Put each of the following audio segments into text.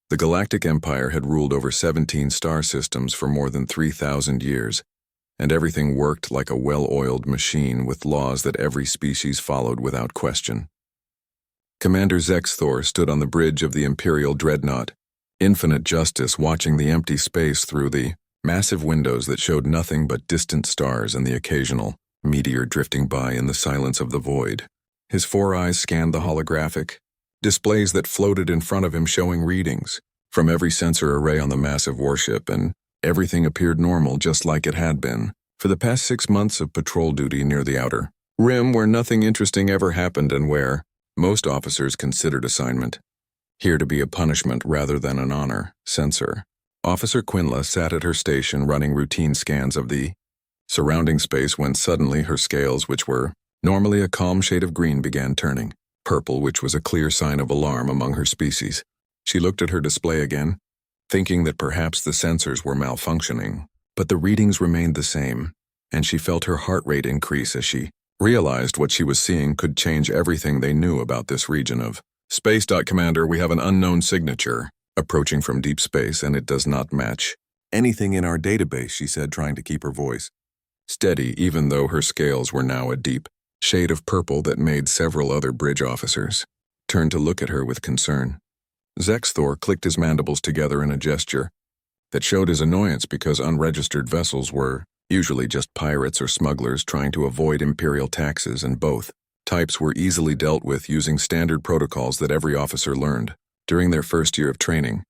The Galactic Empire had ruled over 17 star systems for more than 3,000 years, and everything worked like a well-oiled machine with laws that every species followed without question. Commander Zexthor stood on the bridge of the Imperial Dreadnought, infinite justice watching the empty space through the massive windows that showed nothing but distant stars and the occasional meteor drifting by in the silence of the void. His four eyes scanned the holographic displays that floated in front of him, showing readings from every sensor array on the massive warship, and everything appeared normal, just like it had been for the past 6 months of patrol duty near the outer rim, where nothing interesting ever happened and where most officers considered assignment here to be a punishment rather than an honor. Sensor Officer Quinla sat at her station running routine scans of the surrounding space when suddenly her scales, which were normally a calm shade of green, began turning purple, which was a clear sign of alarm among her species. She looked at her display again, thinking that perhaps the sensors were malfunctioning, but the readings remained the same, and she felt her heart rate increase as she realized what she was seeing could change everything they knew about this region of space. Commander, we have an unknown signature approaching from deep space, and it does not match anything in our database, she said, trying to keep her voice steady, even though her scales were now a deep shade of purple that made several other bridge officers turn to look at her with concern. Zexthor clicked his mandibles together in a gesture that showed his annoyance because unregistered vessels were usually just pirates or smugglers trying to avoid imperial taxes, and both types were easily dealt with using standard protocols that every officer learned during their first year of training.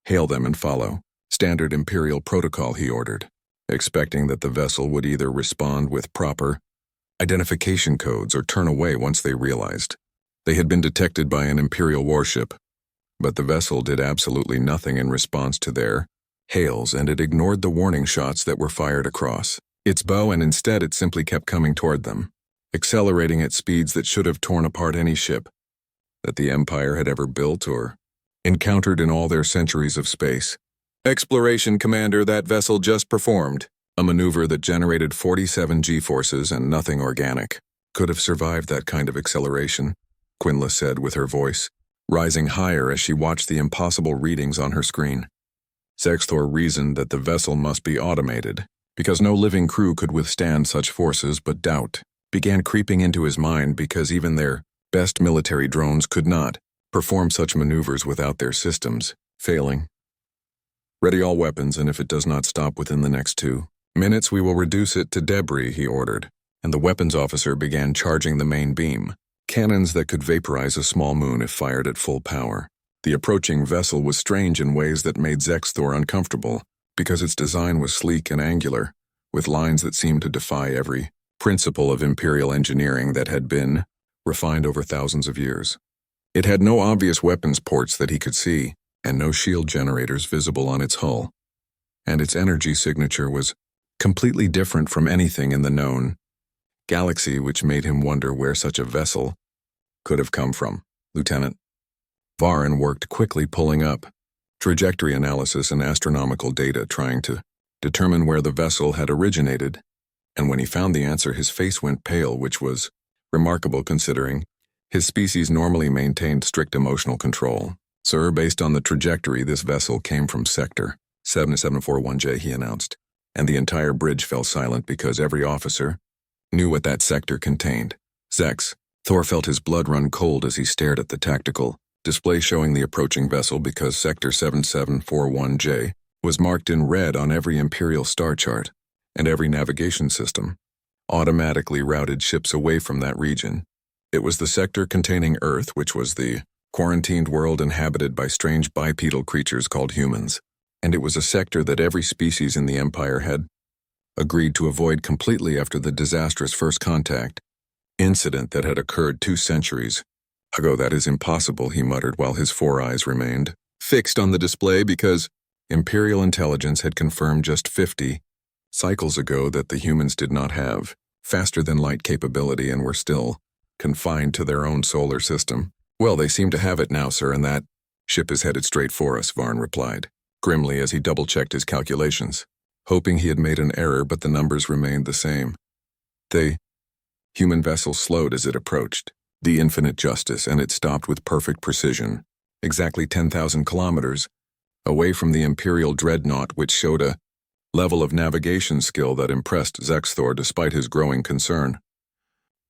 Hail them and follow standard imperial protocol, he ordered, expecting that the vessel would either respond with proper identification codes or turn away once they realized they had been detected by an imperial warship. But the vessel did absolutely nothing in response to their hails, and it ignored the warning shots that were fired across its bow, and instead it simply kept coming toward them, accelerating at speeds that should have torn apart any ship that the Empire had ever built or encountered in all their centuries of space. Exploration Commander, that vessel just performed a maneuver that generated 47 G-forces, and nothing organic could have survived that kind of acceleration, Quinla said with her voice rising higher as she watched the impossible readings on her screen. Zexthor reasoned that the vessel must be automated, because no living crew could withstand such forces, but doubt began creeping into his mind because even their best military drones could not perform such maneuvers without their systems failing. Ready all weapons, and if it does not stop within the next 2 minutes, we will reduce it to debris, he ordered, and the weapons officer began charging the main beam cannons that could vaporize a small moon if fired at full power. The approaching vessel was strange in ways that made Zexthor uncomfortable, because its design was sleek and angular, with lines that seemed to defy every principle of imperial engineering that had been refined over thousands of years. It had no obvious weapons ports that he could see, and no shield generators visible on its hull, and its energy signature was completely different from anything in the known galaxy, which made him wonder where such a vessel could have come from. Lieutenant Varin worked quickly, pulling up trajectory analysis and astronomical data, trying to determine where the vessel had originated, and when he found the answer, his face went pale, which was remarkable considering his species normally maintained strict emotional control. Sir, based on the trajectory, this vessel came from Sector 7741J, he announced, and the entire bridge fell silent because every officer knew what that sector contained. Thor felt his blood run cold as he stared at the tactical display showing the approaching vessel, because Sector 7741J was marked in red on every Imperial star chart, and every navigation system automatically routed ships away from that region. It was the sector containing Earth, which was the quarantined world inhabited by strange bipedal creatures called humans, and it was a sector that every species in the Empire had agreed to avoid completely after the disastrous first contact incident that had occurred 2 centuries ago. That is impossible, he muttered while his 4 eyes remained fixed on the display, because Imperial intelligence had confirmed just 50 cycles ago that the humans did not have faster-than-light capability and were still confined to their own solar system. Well, they seem to have it now, sir, and that ship is headed straight for us, Varn replied grimly as he double-checked his calculations, hoping he had made an error, but the numbers remained the same. The human vessel slowed as it approached the infinite justice, and it stopped with perfect precision, exactly 10,000 kilometers away from the Imperial dreadnought, which showed a level of navigation skill that impressed Zexthor despite his growing concern.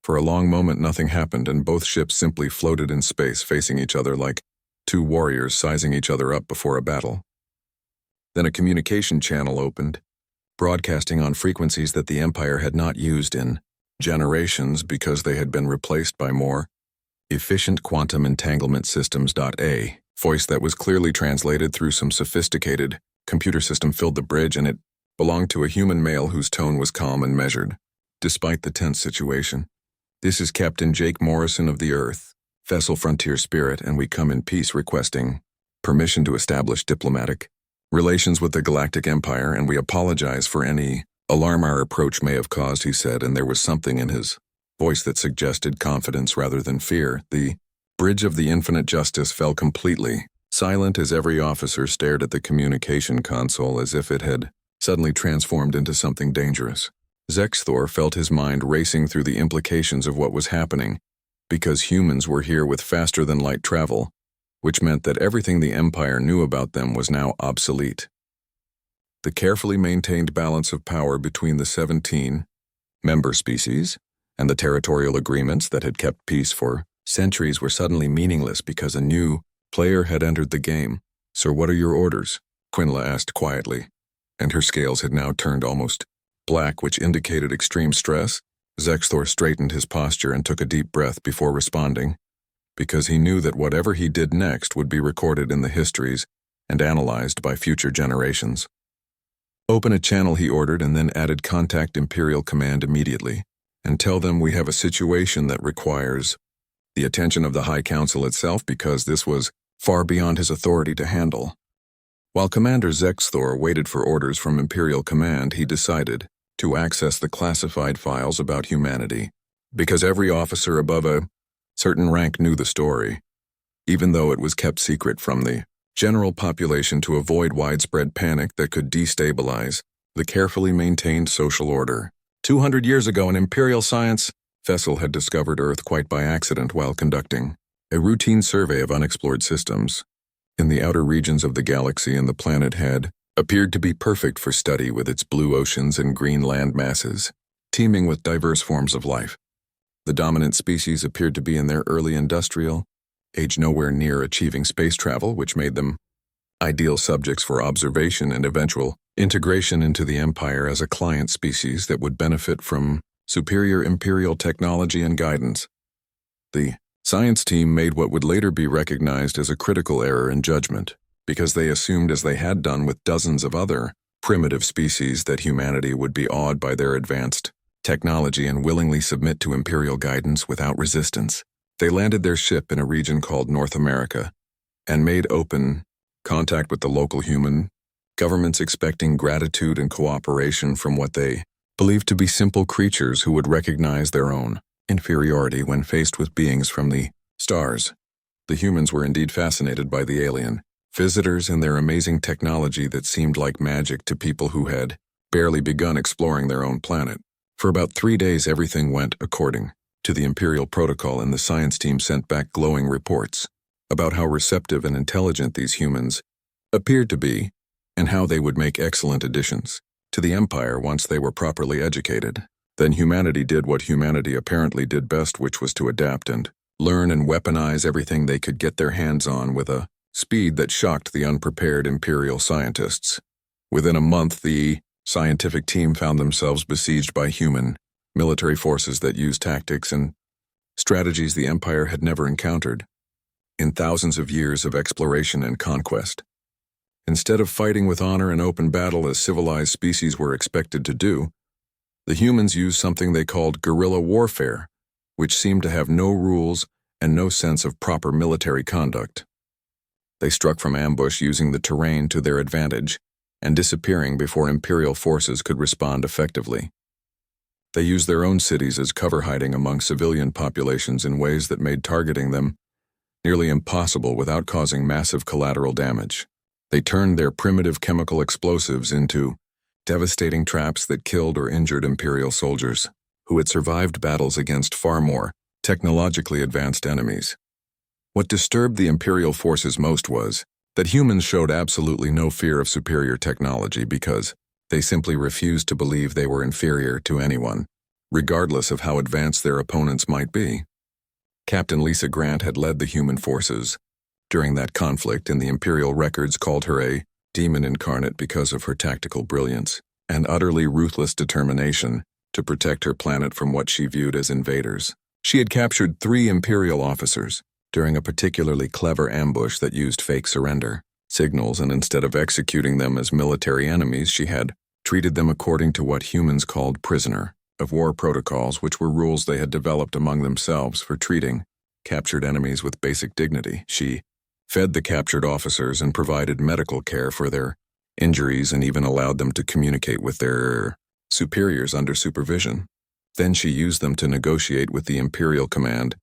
For a long moment nothing happened, and both ships simply floated in space, facing each other like two warriors sizing each other up before a battle. Then a communication channel opened, broadcasting on frequencies that the Empire had not used in generations because they had been replaced by more efficient quantum entanglement systems. A voice that was clearly translated through some sophisticated computer system filled the bridge, and it belonged to a human male whose tone was calm and measured, despite the tense situation. "This is Captain Jake Morrison of the Earth, vessel Frontier Spirit, and we come in peace requesting permission to establish diplomatic relations with the Galactic Empire, and we apologize for any alarm our approach may have caused," he said, and there was something in his voice that suggested confidence rather than fear. The bridge of the infinite justice fell completely silent as every officer stared at the communication console as if it had suddenly transformed into something dangerous. Zexthor felt his mind racing through the implications of what was happening, because humans were here with faster-than-light travel, which meant that everything the Empire knew about them was now obsolete. The carefully maintained balance of power between the 17 member species and the territorial agreements that had kept peace for centuries were suddenly meaningless because a new player had entered the game. "Sir, what are your orders?" Quinla asked quietly, and her scales had now turned almost black, which indicated extreme stress. Zexthor straightened his posture and took a deep breath before responding, because he knew that whatever he did next would be recorded in the histories and analyzed by future generations. "Open a channel," he ordered, and then added, "Contact Imperial Command immediately, and tell them we have a situation that requires the attention of the High Council itself, because this was far beyond his authority to handle." While Commander Zexthor waited for orders from Imperial Command, he decided to access the classified files about humanity, because every officer above a certain rank knew the story, even though it was kept secret from the general population to avoid widespread panic that could destabilize the carefully maintained social order. 200 years ago, an Imperial science vessel had discovered Earth quite by accident while conducting a routine survey of unexplored systems in the outer regions of the galaxy, and the planet had appeared to be perfect for study, with its blue oceans and green land masses, teeming with diverse forms of life. The dominant species appeared to be in their early industrial age, nowhere near achieving space travel, which made them ideal subjects for observation and eventual integration into the Empire as a client species that would benefit from superior Imperial technology and guidance. The science team made what would later be recognized as a critical error in judgment, because they assumed, as they had done with dozens of other primitive species, that humanity would be awed by their advanced technology and willingly submit to Imperial guidance without resistance. They landed their ship in a region called North America and made open contact with the local human governments, expecting gratitude and cooperation from what they believed to be simple creatures who would recognize their own inferiority when faced with beings from the stars. The humans were indeed fascinated by the alien visitors and their amazing technology that seemed like magic to people who had barely begun exploring their own planet. For about 3 days everything went according to the Imperial protocol, and the science team sent back glowing reports about how receptive and intelligent these humans appeared to be, and how they would make excellent additions to the Empire once they were properly educated. Then humanity did what humanity apparently did best, which was to adapt and learn and weaponize everything they could get their hands on with a speed that shocked the unprepared Imperial scientists. Within a month, the scientific team found themselves besieged by human military forces that used tactics and strategies the Empire had never encountered in thousands of years of exploration and conquest. Instead of fighting with honor and open battle as civilized species were expected to do, the humans used something they called guerrilla warfare, which seemed to have no rules and no sense of proper military conduct. They struck from ambush, using the terrain to their advantage and disappearing before Imperial forces could respond effectively. They used their own cities as cover, hiding among civilian populations in ways that made targeting them nearly impossible without causing massive collateral damage. They turned their primitive chemical explosives into devastating traps that killed or injured Imperial soldiers who had survived battles against far more technologically advanced enemies. What disturbed the Imperial forces most was that humans showed absolutely no fear of superior technology because they simply refused to believe they were inferior to anyone, regardless of how advanced their opponents might be. Captain Lisa Grant had led the human forces during that conflict, and the Imperial records called her a demon incarnate because of her tactical brilliance and utterly ruthless determination to protect her planet from what she viewed as invaders. She had captured 3 Imperial officers during a particularly clever ambush that used fake surrender signals, and instead of executing them as military enemies, she had treated them according to what humans called prisoner of war protocols, which were rules they had developed among themselves for treating captured enemies with basic dignity. She fed the captured officers and provided medical care for their injuries and even allowed them to communicate with their superiors under supervision. Then she used them to negotiate with the Imperial Command,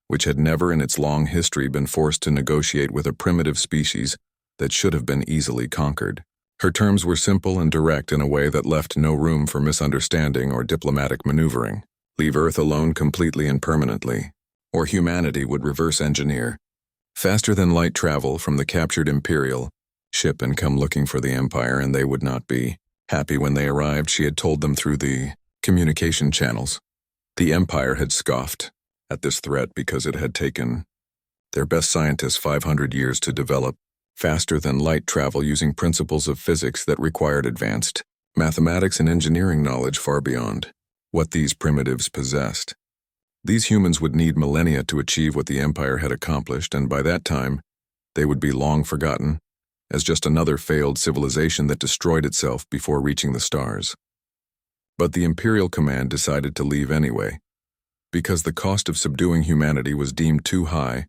which had never in its long history been forced to negotiate with a primitive species that should have been easily conquered. Her terms were simple and direct in a way that left no room for misunderstanding or diplomatic maneuvering. Leave Earth alone completely and permanently, or humanity would reverse engineer faster-than-light travel from the captured Imperial ship and come looking for the Empire, and they would not be happy when they arrived, she had told them through the communication channels. The Empire had scoffed at this threat because it had taken their best scientists 500 years to develop faster-than-light travel using principles of physics that required advanced mathematics and engineering knowledge far beyond what these primitives possessed. These humans would need millennia to achieve what the Empire had accomplished, and by that time, they would be long forgotten as just another failed civilization that destroyed itself before reaching the stars. But the Imperial Command decided to leave anyway, because the cost of subduing humanity was deemed too high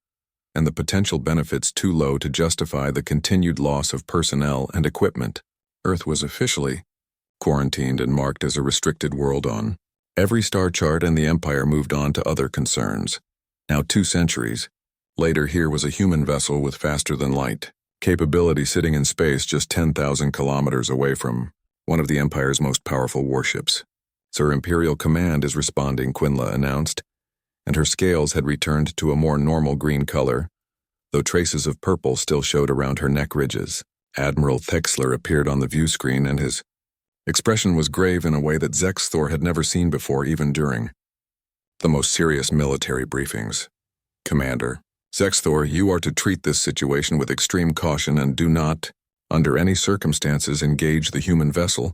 and the potential benefits too low to justify the continued loss of personnel and equipment. Earth was officially quarantined and marked as a restricted world on every star chart, and the Empire moved on to other concerns. Now 2 centuries later, here was a human vessel with faster-than-light capability sitting in space just 10,000 kilometers away from one of the Empire's most powerful warships. "Sir, Imperial Command is responding," Quinla announced, and her scales had returned to a more normal green color, though traces of purple still showed around her neck ridges. Admiral Thexler appeared on the view screen, and his expression was grave in a way that Zexthor had never seen before, even during the most serious military briefings. "Commander, Zexthor, you are to treat this situation with extreme caution and do not, under any circumstances, engage the human vessel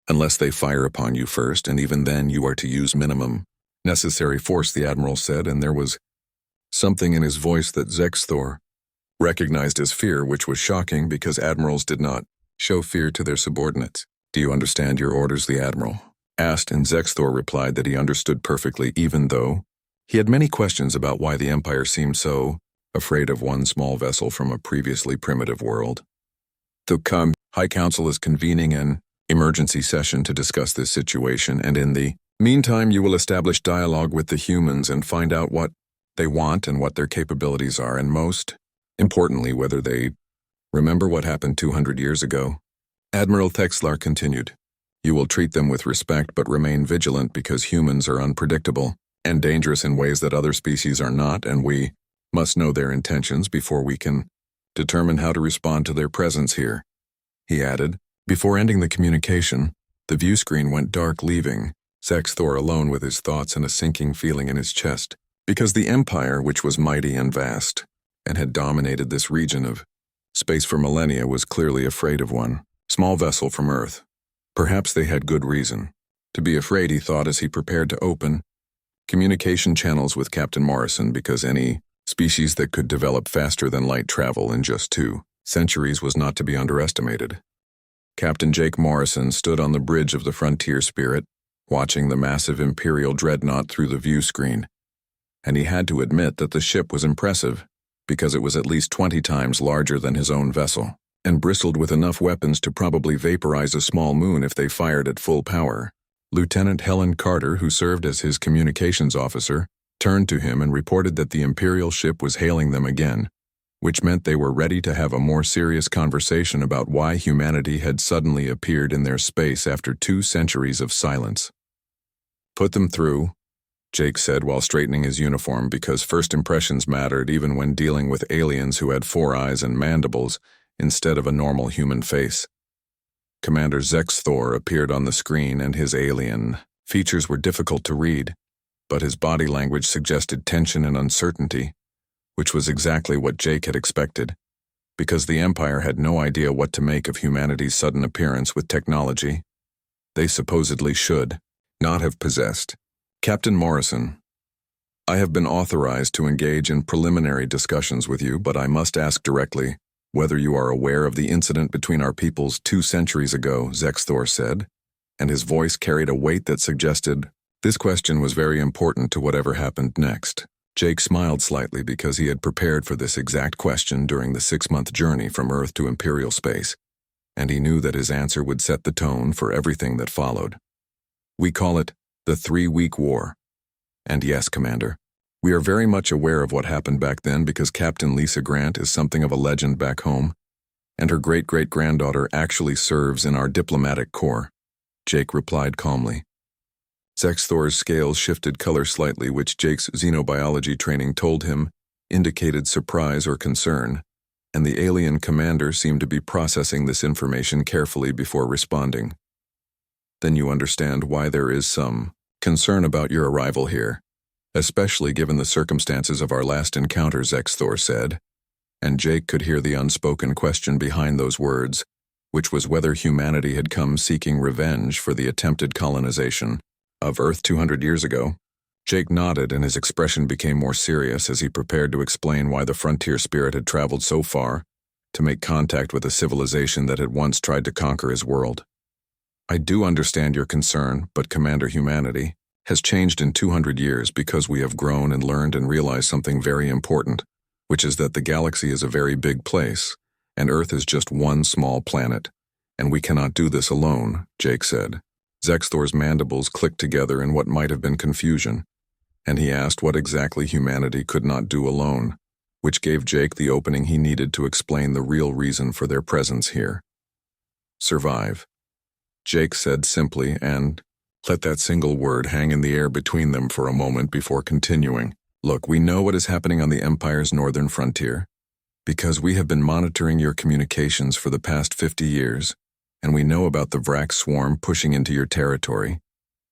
unless they fire upon you first, and even then you are to use minimum necessary force," the Admiral said, and there was something in his voice that Zexthor recognized as fear, which was shocking because admirals did not show fear to their subordinates. "Do you understand your orders?" the Admiral asked, and Zexthor replied that he understood perfectly, even though he had many questions about why the Empire seemed so afraid of one small vessel from a previously primitive world. The High Council is convening an emergency session to discuss this situation, and in the meantime you will establish dialogue with the humans and find out what they want and what their capabilities are, and most importantly, whether they remember what happened 200 years ago. Admiral Thexlar continued, "You will treat them with respect but remain vigilant because humans are unpredictable and dangerous in ways that other species are not, and we must know their intentions before we can determine how to respond to their presence here," he added. Before ending the communication, the view screen went dark, leaving Zexthor alone with his thoughts and a sinking feeling in his chest, because the Empire, which was mighty and vast and had dominated this region of space for millennia, was clearly afraid of one small vessel from Earth. Perhaps they had good reason to be afraid, he thought as he prepared to open communication channels with Captain Morrison, because any species that could develop faster than light travel in just 2 centuries was not to be underestimated. Captain Jake Morrison stood on the bridge of the Frontier Spirit, watching the massive Imperial dreadnought through the view screen, and he had to admit that the ship was impressive because it was at least 20 times larger than his own vessel, and bristled with enough weapons to probably vaporize a small moon if they fired at full power. Lieutenant Helen Carter, who served as his communications officer, turned to him and reported that the Imperial ship was hailing them again, which meant they were ready to have a more serious conversation about why humanity had suddenly appeared in their space after 2 centuries of silence. "Put them through," Jake said while straightening his uniform, because first impressions mattered even when dealing with aliens who had 4 eyes and mandibles instead of a normal human face. Commander Zexthor appeared on the screen, and his alien features were difficult to read, but his body language suggested tension and uncertainty, which was exactly what Jake had expected, because the Empire had no idea what to make of humanity's sudden appearance with technology they supposedly should not have possessed. Captain Morrison, I have been authorized to engage in preliminary discussions with you, but I must ask directly whether you are aware of the incident between our peoples 2 centuries ago, Zexthor said, and his voice carried a weight that suggested this question was very important to whatever happened next. Jake smiled slightly because he had prepared for this exact question during the 6-month journey from Earth to Imperial space, and he knew that his answer would set the tone for everything that followed. We call it the 3-week war. And yes, Commander, we are very much aware of what happened back then because Captain Lisa Grant is something of a legend back home, and her great-great-granddaughter actually serves in our diplomatic corps, Jake replied calmly. Zexthor's scales shifted color slightly, which Jake's xenobiology training told him indicated surprise or concern, and the alien commander seemed to be processing this information carefully before responding. Then you understand why there is some concern about your arrival here, especially given the circumstances of our last encounter, Zexthor said, and Jake could hear the unspoken question behind those words, which was whether humanity had come seeking revenge for the attempted colonization of Earth 200 years ago. Jake nodded, and his expression became more serious as he prepared to explain why the frontier spirit had traveled so far to make contact with a civilization that had once tried to conquer his world. I do understand your concern, but Commander, humanity has changed in 200 years because we have grown and learned and realized something very important, which is that the galaxy is a very big place, and Earth is just one small planet, and we cannot do this alone, Jake said. Zexthor's mandibles clicked together in what might have been confusion, and he asked what exactly humanity could not do alone, which gave Jake the opening he needed to explain the real reason for their presence here. Survive, Jake said simply, and let that single word hang in the air between them for a moment before continuing. Look, we know what is happening on the Empire's northern frontier, because we have been monitoring your communications for the past 50 years, and we know about the Vrax swarm pushing into your territory,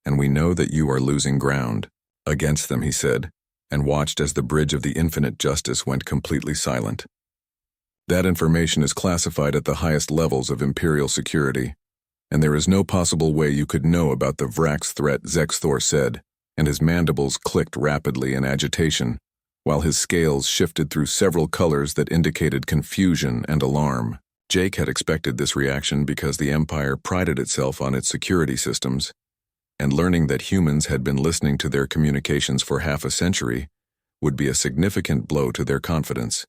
and we know that you are losing ground against them, he said, and watched as the bridge of the infinite justice went completely silent. That information is classified at the highest levels of Imperial security, and there is no possible way you could know about the Vrax threat, Zexthor said, and his mandibles clicked rapidly in agitation, while his scales shifted through several colors that indicated confusion and alarm. Jake had expected this reaction because the Empire prided itself on its security systems, and learning that humans had been listening to their communications for half a century would be a significant blow to their confidence.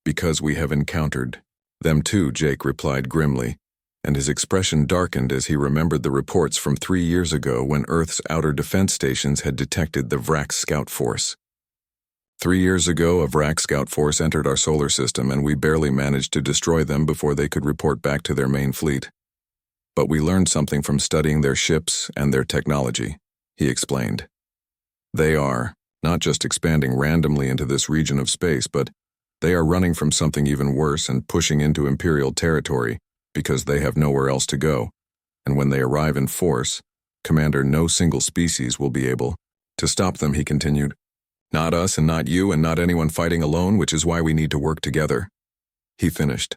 Because we have encountered them too, Jake replied grimly, and his expression darkened as he remembered the reports from 3 years ago when Earth's outer defense stations had detected the Vrax scout force. 3 years ago, a Vrax scout force entered our solar system, and we barely managed to destroy them before they could report back to their main fleet. But we learned something from studying their ships and their technology, he explained. They are not just expanding randomly into this region of space, but they are running from something even worse and pushing into Imperial territory because they have nowhere else to go, and when they arrive in force, Commander, no single species will be able to stop them, he continued. Not us and not you and not anyone fighting alone, which is why we need to work together. He finished.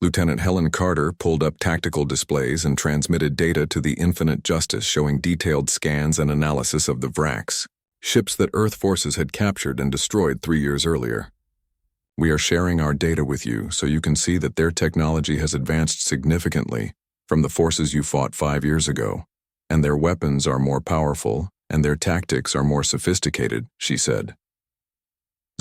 Lieutenant Helen Carter pulled up tactical displays and transmitted data to the Infinite Justice showing detailed scans and analysis of the Vrax, ships that Earth forces had captured and destroyed 3 years earlier. We are sharing our data with you so you can see that their technology has advanced significantly from the forces you fought 5 years ago, and their weapons are more powerful and their tactics are more sophisticated, she said.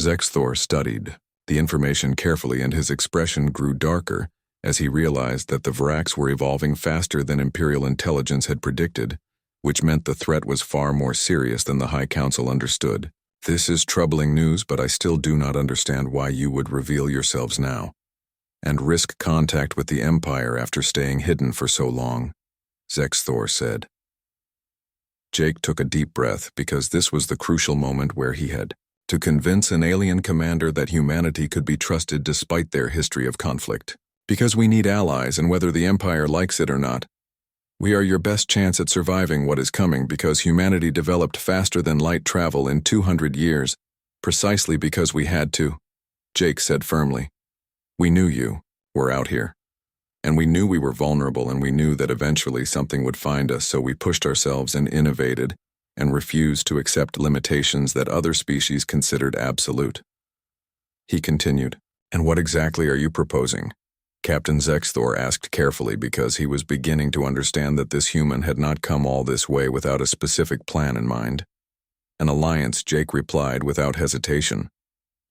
Zexthor studied the information carefully, and his expression grew darker as he realized that the Vrax were evolving faster than Imperial intelligence had predicted, which meant the threat was far more serious than the High Council understood. This is troubling news, but I still do not understand why you would reveal yourselves now and risk contact with the Empire after staying hidden for so long, Zexthor said. Jake took a deep breath because this was the crucial moment where he had to convince an alien commander that humanity could be trusted despite their history of conflict. Because we need allies, and whether the Empire likes it or not, we are your best chance at surviving what is coming because humanity developed faster than light travel in 200 years, precisely because we had to, Jake said firmly. We knew you were out here. And we knew we were vulnerable, and we knew that eventually something would find us, so we pushed ourselves and innovated and refused to accept limitations that other species considered absolute. He continued, And what exactly are you proposing? Captain Zexthor asked carefully because he was beginning to understand that this human had not come all this way without a specific plan in mind. An alliance, Jake replied without hesitation.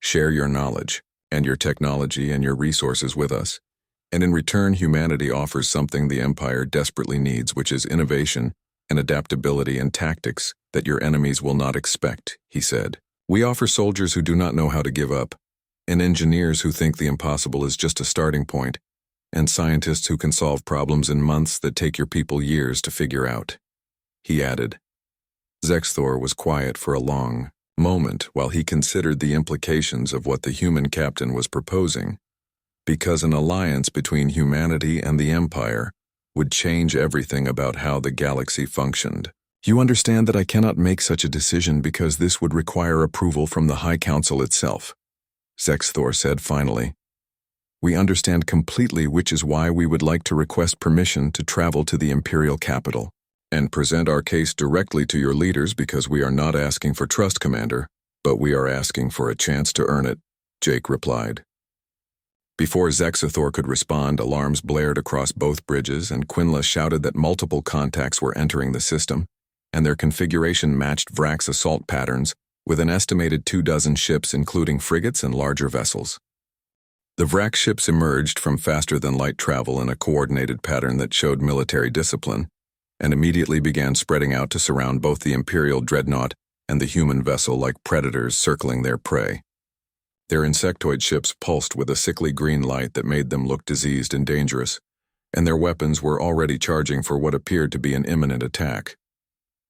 Share your knowledge and your technology and your resources with us. And in return, humanity offers something the Empire desperately needs, which is innovation and adaptability and tactics that your enemies will not expect, he said. We offer soldiers who do not know how to give up, and engineers who think the impossible is just a starting point, and scientists who can solve problems in months that take your people years to figure out, he added. Zexthor was quiet for a long moment while he considered the implications of what the human captain was proposing, because an alliance between humanity and the Empire would change everything about how the galaxy functioned. You understand that I cannot make such a decision because this would require approval from the High Council itself, Zexthor said finally. We understand completely, which is why we would like to request permission to travel to the Imperial capital and present our case directly to your leaders, because we are not asking for trust, Commander, but we are asking for a chance to earn it, Jake replied. Before Zexthor could respond, alarms blared across both bridges, and Quinla shouted that multiple contacts were entering the system, and their configuration matched Vrak's assault patterns, with an estimated 24 ships including frigates and larger vessels. The Vrak ships emerged from faster-than-light travel in a coordinated pattern that showed military discipline, and immediately began spreading out to surround both the Imperial dreadnought and the human vessel like predators circling their prey. Their insectoid ships pulsed with a sickly green light that made them look diseased and dangerous, and their weapons were already charging for what appeared to be an imminent attack.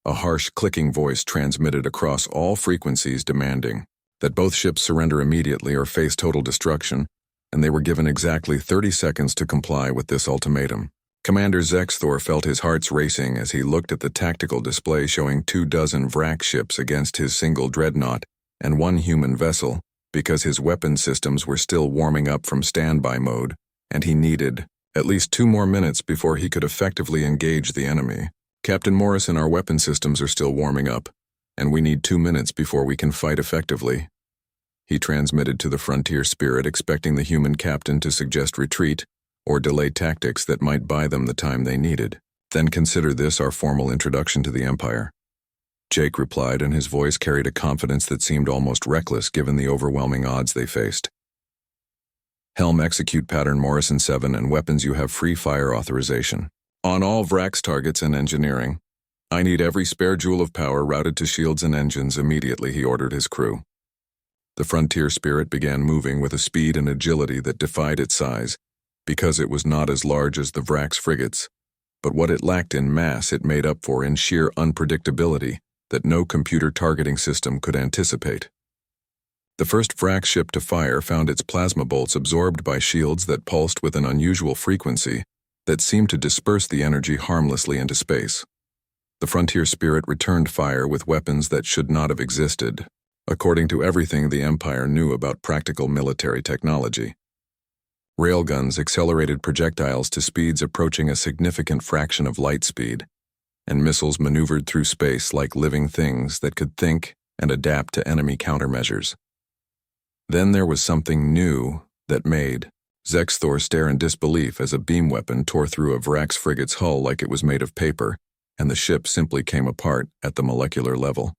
A harsh, clicking voice transmitted across all frequencies demanding that both ships surrender immediately or face total destruction, and they were given exactly 30 seconds to comply with this ultimatum. Commander Zexthor felt his hearts racing as he looked at the tactical display showing 24 Vrak ships against his single dreadnought and one human vessel, because his weapon systems were still warming up from standby mode, and he needed at least 2 more minutes before he could effectively engage the enemy. Captain Morrison, our weapon systems are still warming up, and we need 2 minutes before we can fight effectively. He transmitted to the Frontier Spirit, expecting the human captain to suggest retreat or delay tactics that might buy them the time they needed. Then consider this our formal introduction to the Empire. Jake replied, and his voice carried a confidence that seemed almost reckless given the overwhelming odds they faced. Helm, execute pattern Morrison 7 and weapons you have free fire authorization. On all Vrak's targets and engineering. I need every spare joule of power routed to shields and engines immediately, he ordered his crew. The Frontier Spirit began moving with a speed and agility that defied its size, because it was not as large as the Vrak's frigates, but what it lacked in mass it made up for in sheer unpredictability that no computer targeting system could anticipate. The first Vrak ship to fire found its plasma bolts absorbed by shields that pulsed with an unusual frequency that seemed to disperse the energy harmlessly into space. The Frontier Spirit returned fire with weapons that should not have existed, according to everything the Empire knew about practical military technology. Railguns accelerated projectiles to speeds approaching a significant fraction of light speed, and missiles maneuvered through space like living things that could think and adapt to enemy countermeasures. Then there was something new that made Zexthor stare in disbelief as a beam weapon tore through a Vrak's frigate's hull like it was made of paper, and the ship simply came apart at the molecular level.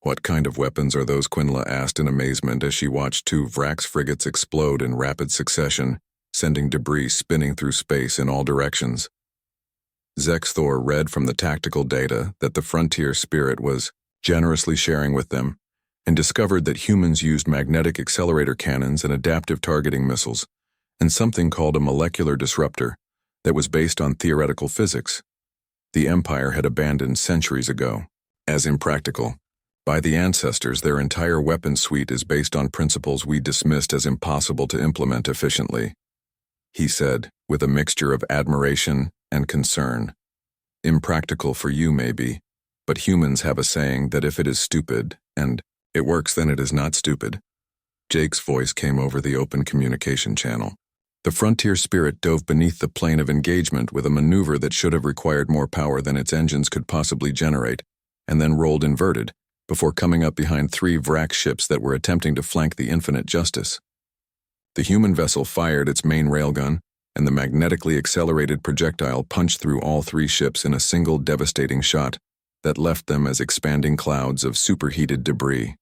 What kind of weapons are those? Quinla asked in amazement as she watched 2 Vrak's frigates explode in rapid succession, sending debris spinning through space in all directions. Zexthor read from the tactical data that the Frontier Spirit was generously sharing with them, and discovered that humans used magnetic accelerator cannons and adaptive targeting missiles, and something called a molecular disruptor that was based on theoretical physics. The Empire had abandoned centuries ago, as impractical. By the ancestors, their entire weapon suite is based on principles we dismissed as impossible to implement efficiently, he said, with a mixture of admiration and concern. Impractical for you, maybe, but humans have a saying that if it is stupid, and it works, then it is not stupid. Jake's voice came over the open communication channel. The frontier spirit dove beneath the plane of engagement with a maneuver that should have required more power than its engines could possibly generate, and then rolled inverted, before coming up behind 3 Vrak ships that were attempting to flank the Infinite Justice. The human vessel fired its main railgun, and the magnetically accelerated projectile punched through all 3 ships in a single devastating shot that left them as expanding clouds of superheated debris.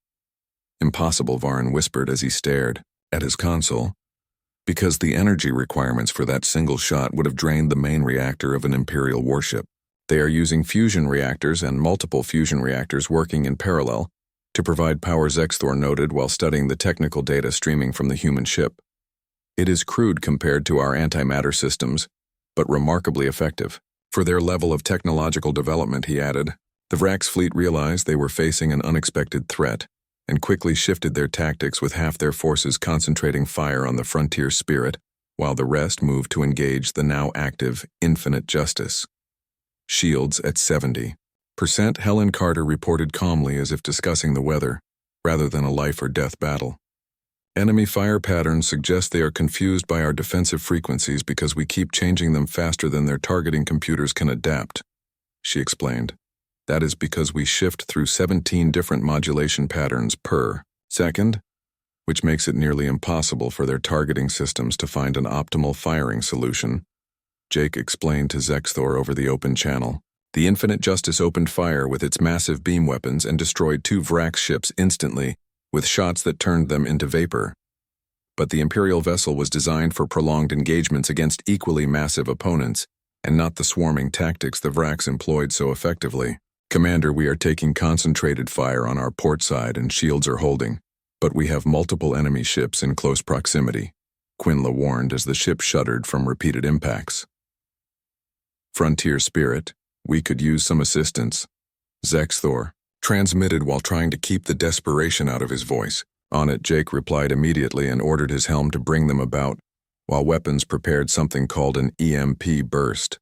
Impossible, Varn whispered as he stared at his console, because the energy requirements for that single shot would have drained the main reactor of an Imperial warship. They are using fusion reactors and multiple fusion reactors working in parallel to provide power, Zexthor noted while studying the technical data streaming from the human ship. It is crude compared to our antimatter systems, but remarkably effective. For their level of technological development, he added, the Vrak's fleet realized they were facing an unexpected threat and quickly shifted their tactics, with half their forces concentrating fire on the frontier spirit, while the rest moved to engage the now active Infinite Justice. Shields at 70%, Helen Carter reported calmly as if discussing the weather, rather than a life-or-death battle. Enemy fire patterns suggest they are confused by our defensive frequencies because we keep changing them faster than their targeting computers can adapt, she explained. That is because we shift through 17 different modulation patterns per second, which makes it nearly impossible for their targeting systems to find an optimal firing solution, Jake explained to Zexthor over the open channel. The Infinite Justice opened fire with its massive beam weapons and destroyed 2 Vrak ships instantly, with shots that turned them into vapor. But the Imperial vessel was designed for prolonged engagements against equally massive opponents, and not the swarming tactics the Vraks employed so effectively. Commander, we are taking concentrated fire on our port side and shields are holding, but we have multiple enemy ships in close proximity, Quinla warned as the ship shuddered from repeated impacts. Frontier Spirit, we could use some assistance, Zexthor transmitted while trying to keep the desperation out of his voice. On it, Jake replied immediately and ordered his helm to bring them about, while weapons prepared something called an EMP burst.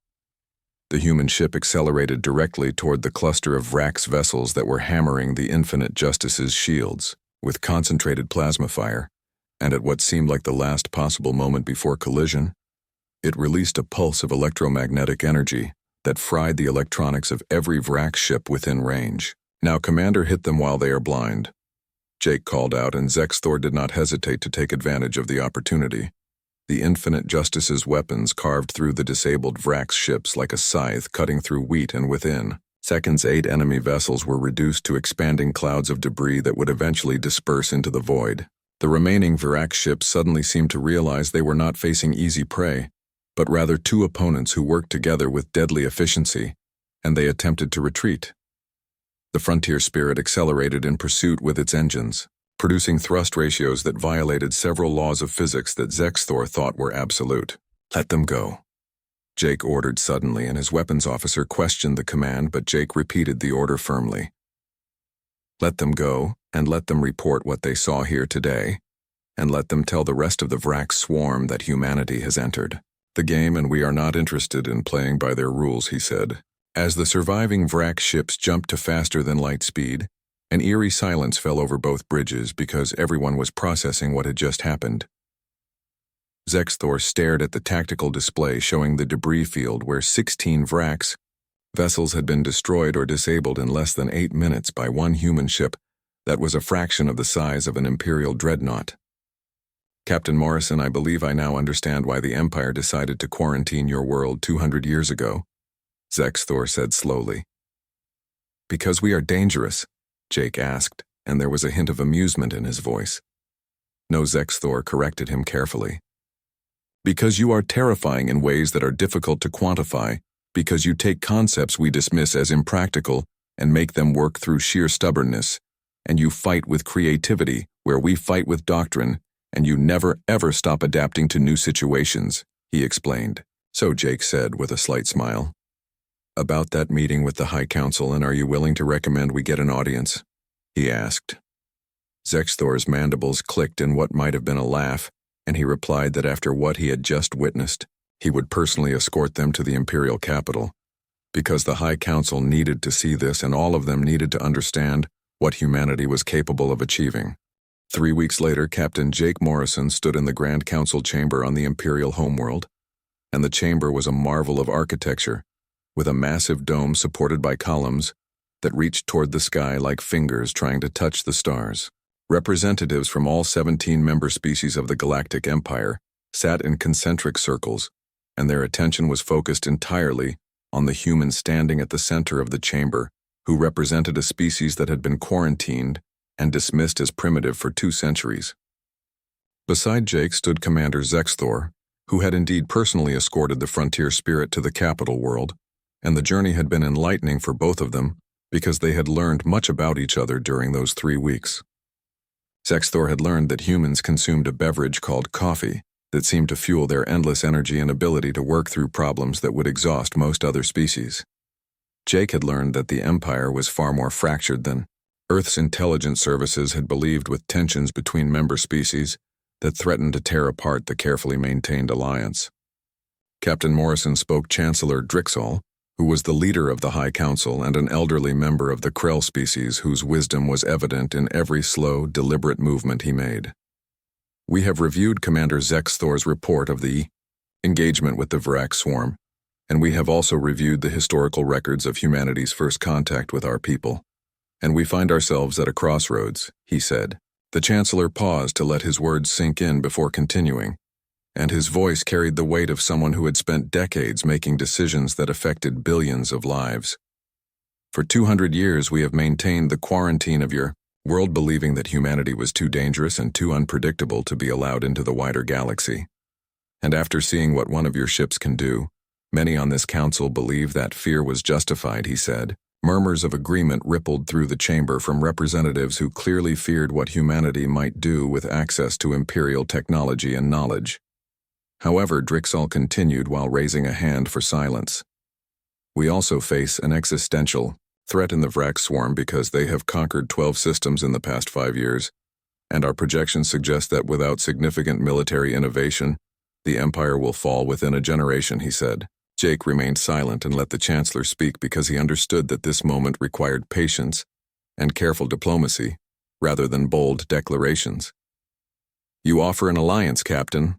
The human ship accelerated directly toward the cluster of Vrak's vessels that were hammering the Infinite Justice's shields with concentrated plasma fire, and at what seemed like the last possible moment before collision, it released a pulse of electromagnetic energy that fried the electronics of every Vrak ship within range. Now, Commander, hit them while they are blind, Jake called out, and Zexthor did not hesitate to take advantage of the opportunity. The Infinite Justice's weapons carved through the disabled Vrak's ships like a scythe cutting through wheat and within. Seconds, 8 enemy vessels were reduced to expanding clouds of debris that would eventually disperse into the void. The remaining Vrak ships suddenly seemed to realize they were not facing easy prey, but rather 2 opponents who worked together with deadly efficiency, and they attempted to retreat. The Frontier Spirit accelerated in pursuit with its engines, producing thrust ratios that violated several laws of physics that Zexthor thought were absolute. Let them go, Jake ordered suddenly, and his weapons officer questioned the command, but Jake repeated the order firmly. Let them go, and let them report what they saw here today, and let them tell the rest of the Vrak swarm that humanity has entered the game, and we are not interested in playing by their rules, he said. As the surviving Vrak ships jumped to faster than light speed, an eerie silence fell over both bridges because everyone was processing what had just happened. Zexthor stared at the tactical display showing the debris field where 16 Vrak's vessels had been destroyed or disabled in less than 8 minutes by one human ship that was a fraction of the size of an Imperial dreadnought. Captain Morrison, I believe I now understand why the Empire decided to quarantine your world 200 years ago, Zexthor said slowly. Because we are dangerous, Jake asked, and there was a hint of amusement in his voice. No, Zexthor corrected him carefully. Because you are terrifying in ways that are difficult to quantify, because you take concepts we dismiss as impractical and make them work through sheer stubbornness, and you fight with creativity where we fight with doctrine, and you never ever stop adapting to new situations, he explained. So Jake said with a slight smile. About that meeting with the High Council, and are you willing to recommend we get an audience? he asked. Zexthor's mandibles clicked in what might have been a laugh, and he replied that after what he had just witnessed, he would personally escort them to the imperial capital, because the High Council needed to see this and all of them needed to understand what humanity was capable of achieving. 3 weeks later, Captain Jake Morrison stood in the Grand Council chamber on the Imperial homeworld, and the chamber was a marvel of architecture, with a massive dome supported by columns that reached toward the sky like fingers trying to touch the stars. Representatives from all 17 member species of the Galactic Empire sat in concentric circles, and their attention was focused entirely on the human standing at the center of the chamber, who represented a species that had been quarantined and dismissed as primitive for 2 centuries. Beside Jake stood Commander Zexthor, who had indeed personally escorted the frontier spirit to the capital world, and the journey had been enlightening for both of them because they had learned much about each other during those 3 weeks. Zexthor had learned that humans consumed a beverage called coffee that seemed to fuel their endless energy and ability to work through problems that would exhaust most other species. Jake had learned that the Empire was far more fractured than Earth's intelligence services had believed, with tensions between member species that threatened to tear apart the carefully maintained alliance. Captain Morrison spoke Chancellor Drixal, who was the leader of the High Council and an elderly member of the Krell species whose wisdom was evident in every slow, deliberate movement he made. We have reviewed Commander Zexthor's report of the engagement with the Vrak swarm, and we have also reviewed the historical records of humanity's first contact with our people. And we find ourselves at a crossroads, he said. The Chancellor paused to let his words sink in before continuing, and his voice carried the weight of someone who had spent decades making decisions that affected billions of lives. For 200 years we have maintained the quarantine of your world, believing that humanity was too dangerous and too unpredictable to be allowed into the wider galaxy. And after seeing what one of your ships can do, many on this council believe that fear was justified, he said. Murmurs of agreement rippled through the chamber from representatives who clearly feared what humanity might do with access to imperial technology and knowledge. However, Drixal continued while raising a hand for silence. We also face an existential threat in the Vrak swarm because they have conquered 12 systems in the past 5 years, and our projections suggest that without significant military innovation, the Empire will fall within a generation, he said. Jake remained silent and let the Chancellor speak because he understood that this moment required patience and careful diplomacy, rather than bold declarations. You offer an alliance, Captain,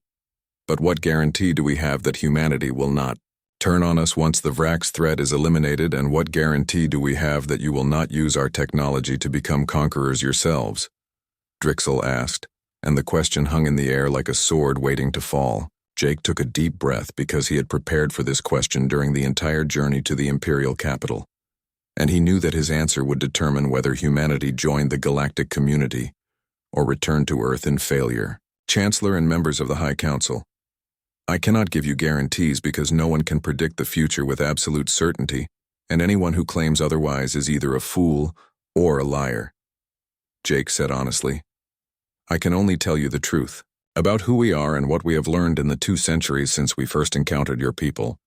but what guarantee do we have that humanity will not turn on us once the Vrak's threat is eliminated, and what guarantee do we have that you will not use our technology to become conquerors yourselves? Drixal asked, and the question hung in the air like a sword waiting to fall. Jake took a deep breath because he had prepared for this question during the entire journey to the Imperial capital, and he knew that his answer would determine whether humanity joined the galactic community or returned to Earth in failure. Chancellor and members of the High Council, I cannot give you guarantees because no one can predict the future with absolute certainty, and anyone who claims otherwise is either a fool or a liar. Jake said honestly, I can only tell you the truth about who we are and what we have learned in the 2 centuries since we first encountered your people.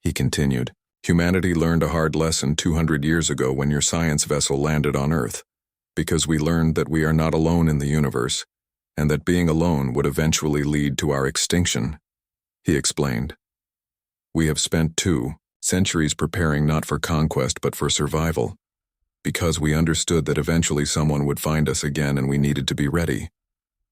He continued, humanity learned a hard lesson 200 years ago when your science vessel landed on Earth, because we learned that we are not alone in the universe, and that being alone would eventually lead to our extinction. He explained, we have spent 2 centuries preparing not for conquest but for survival, because we understood that eventually someone would find us again and we needed to be ready.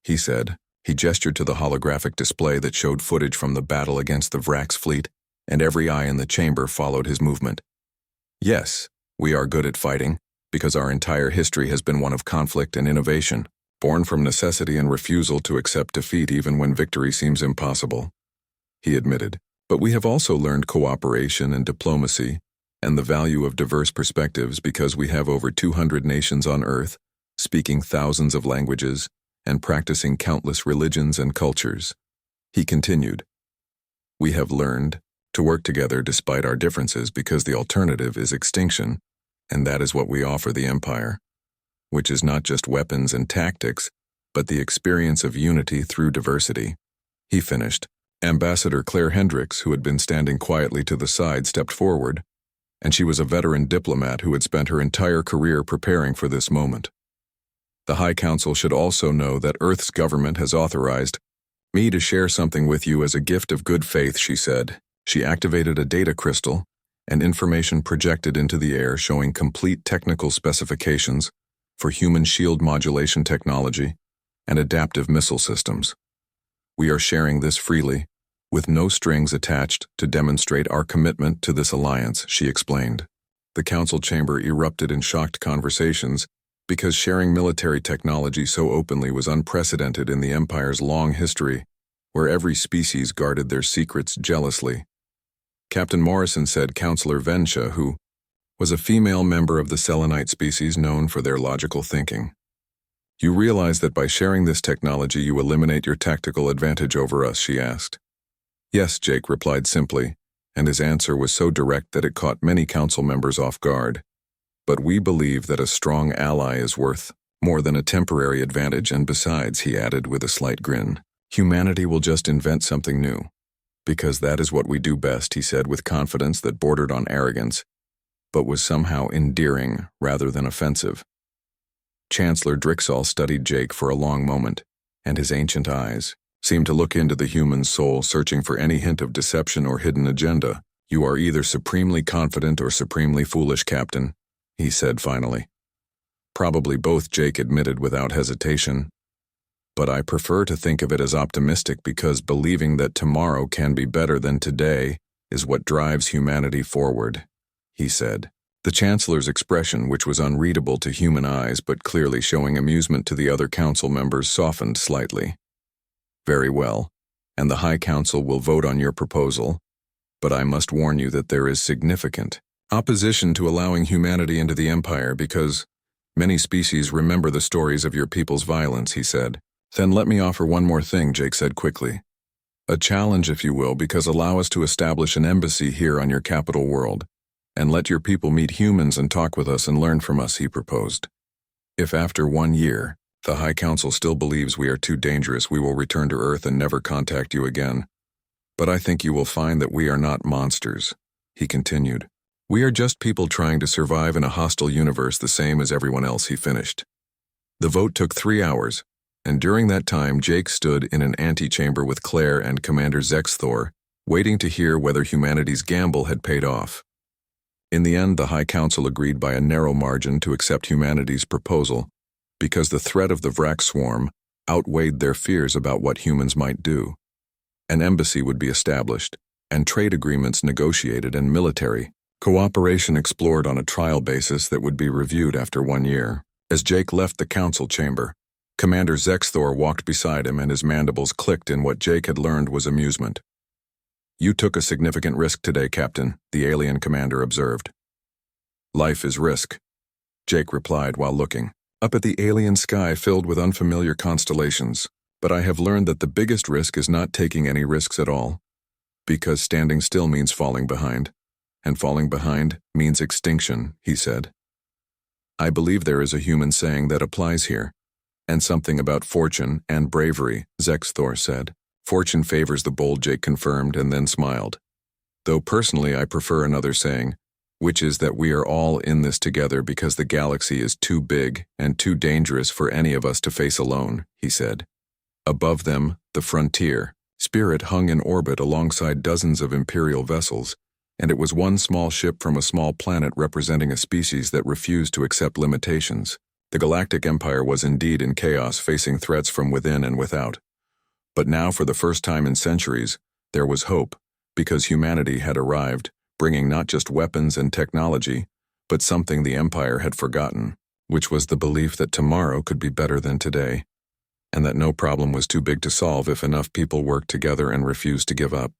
He said. He gestured to the holographic display that showed footage from the battle against the Vrak's fleet, and every eye in the chamber followed his movement. Yes, we are good at fighting, because our entire history has been one of conflict and innovation, born from necessity and refusal to accept defeat even when victory seems impossible, he admitted. But we have also learned cooperation and diplomacy, and the value of diverse perspectives because we have over 200 nations on Earth, speaking thousands of languages, and practicing countless religions and cultures. He continued, we have learned to work together despite our differences because the alternative is extinction, and that is what we offer the Empire, which is not just weapons and tactics, but the experience of unity through diversity. He finished. Ambassador Claire Hendricks, who had been standing quietly to the side, stepped forward, and she was a veteran diplomat who had spent her entire career preparing for this moment. The High Council should also know that Earth's government has authorized me to share something with you as a gift of good faith, she said. She activated a data crystal, and information projected into the air showing complete technical specifications for human shield modulation technology and adaptive missile systems. We are sharing this freely, with no strings attached, to demonstrate our commitment to this alliance, she explained. The council chamber erupted in shocked conversations because sharing military technology so openly was unprecedented in the Empire's long history, where every species guarded their secrets jealously. Captain Morrison said Counselor Vensha, who was a female member of the Selenite species known for their logical thinking. You realize that by sharing this technology you eliminate your tactical advantage over us, she asked. Yes, Jake replied simply, and his answer was so direct that it caught many council members off guard. But we believe that a strong ally is worth more than a temporary advantage, and besides, he added with a slight grin, humanity will just invent something new. Because that is what we do best, he said with confidence that bordered on arrogance, but was somehow endearing rather than offensive. Chancellor Drixall studied Jake for a long moment, and his ancient eyes seemed to look into the human soul, searching for any hint of deception or hidden agenda. You are either supremely confident or supremely foolish, Captain, he said finally. Probably both, Jake admitted without hesitation. But I prefer to think of it as optimistic because believing that tomorrow can be better than today is what drives humanity forward, he said. The Chancellor's expression, which was unreadable to human eyes but clearly showing amusement to the other council members, softened slightly. Very well, and the High Council will vote on your proposal, but I must warn you that there is significant opposition to allowing humanity into the Empire because many species remember the stories of your people's violence, he said. Then let me offer one more thing, Jake said quickly. A challenge, if you will, because allow us to establish an embassy here on your capital world, and let your people meet humans and talk with us and learn from us, he proposed. If after 1 year, the High Council still believes we are too dangerous, we will return to Earth and never contact you again. But I think you will find that we are not monsters, he continued. We are just people trying to survive in a hostile universe the same as everyone else, he finished. The vote took 3 hours, and during that time Jake stood in an antechamber with Claire and Commander Zexthor, waiting to hear whether humanity's gamble had paid off. In the end, the High Council agreed by a narrow margin to accept humanity's proposal, because the threat of the Vrak swarm outweighed their fears about what humans might do. An embassy would be established, and trade agreements negotiated, and military cooperation explored on a trial basis that would be reviewed after 1 year. As Jake left the council chamber, Commander Zexthor walked beside him, and his mandibles clicked in what Jake had learned was amusement. You took a significant risk today, Captain, the alien commander observed. Life is risk, Jake replied while looking up at the alien sky filled with unfamiliar constellations. But I have learned that the biggest risk is not taking any risks at all, because standing still means falling behind, and falling behind means extinction, he said. I believe there is a human saying that applies here, and something about fortune and bravery, Zexthor said. Fortune favors the bold, Jake confirmed, and then smiled. Though personally I prefer another saying, which is that we are all in this together because the galaxy is too big and too dangerous for any of us to face alone, he said. Above them, the frontier, Spirit hung in orbit alongside dozens of Imperial vessels, and it was one small ship from a small planet representing a species that refused to accept limitations. The Galactic Empire was indeed in chaos, facing threats from within and without. But now, for the first time in centuries, there was hope, because humanity had arrived, bringing not just weapons and technology, but something the Empire had forgotten, which was the belief that tomorrow could be better than today, and that no problem was too big to solve if enough people worked together and refused to give up.